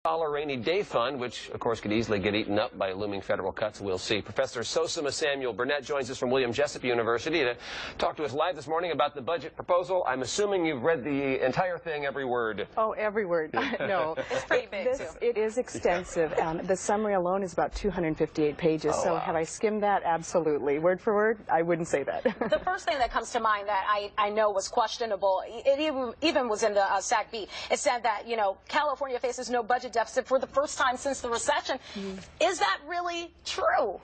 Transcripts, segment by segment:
Rainy day fund, which of course could easily get eaten up by looming federal cuts. We'll see. Professor Sosamma Samuel-Burnett joins us from William Jessup University to talk to us live this morning about the budget proposal. I'm assuming you've read the entire thing, every word. Oh, every word. No. It's pretty big, too. It is extensive. The summary alone is about 258 pages. Oh, so wow. Have I skimmed that? Absolutely. Word for word, I wouldn't say that. The first thing that comes to mind that I know was questionable, it even was in the SACB. It said that, California faces no budget deficit for the first time since the recession. Is that really true?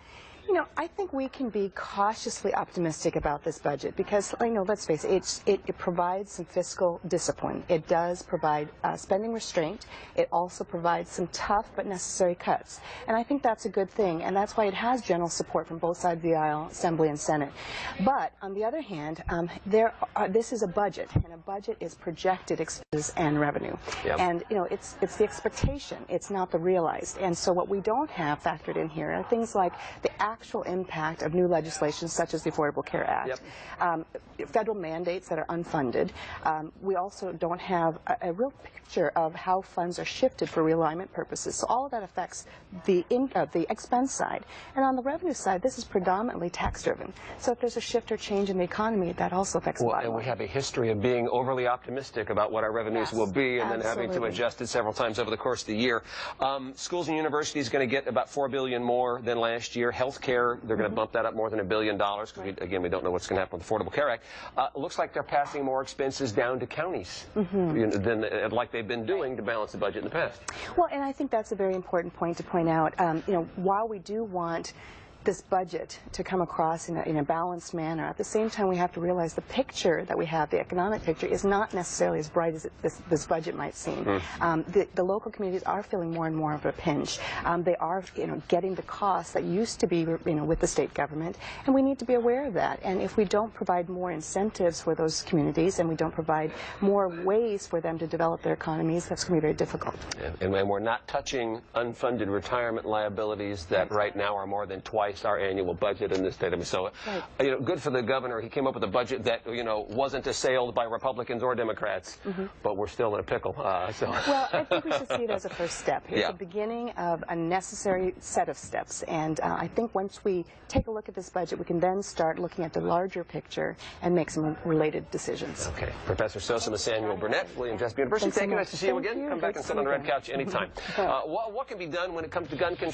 I think we can be cautiously optimistic about this budget because, let's face it, it provides some fiscal discipline. It does provide spending restraint. It also provides some tough but necessary cuts. And I think that's a good thing, and that's why it has general support from both sides of the aisle, Assembly and Senate. But on the other hand, this is a budget, and a budget is projected expenses and revenue. Yep. And, it's the expectation. It's not the realized. And so what we don't have factored in here are things like the actual impact of new legislation such as the Affordable Care Act, federal mandates that are unfunded. We also don't have a real picture of how funds are shifted for realignment purposes. So all of that affects the expense side. And on the revenue side, this is predominantly tax-driven. So if there's a shift or change in the economy, that also affects the bottom line. And we have a history of being overly optimistic about what our revenues will be and then having to adjust it several times over the course of the year. Schools and universities are going to get about $4 billion more than last year. Healthcare, they're going to bump that up more than $1 billion because, again, we don't know what's going to happen with the Affordable Care Act. Looks like they're passing more expenses down to counties than like they've been doing to balance the budget in the past. Well, and I think that's a very important point to point out. While we do want this budget to come across in a balanced manner, at the same time we have to realize the picture that we have, the economic picture, is not necessarily as bright as this budget might seem. The local communities are feeling more and more of a pinch. They are getting the costs that used to be with the state government, and we need to be aware of that. And if we don't provide more incentives for those communities and we don't provide more ways for them to develop their economies, that's going to be very difficult. And we're not touching unfunded retirement liabilities that right now are more than twice our annual budget in the state. So, good for the governor. He came up with a budget that, wasn't assailed by Republicans or Democrats, but we're still in a pickle. Well, I think we should see it as a first step. It's the beginning of a necessary set of steps. And I think once we take a look at this budget, we can then start looking at the larger picture and make some related decisions. Okay. Professor Sosamma Samuel-Burnett, William Jessup University. Thank you. Nice to see you again. Come back and sit on the red couch anytime. What can be done when it comes to gun control?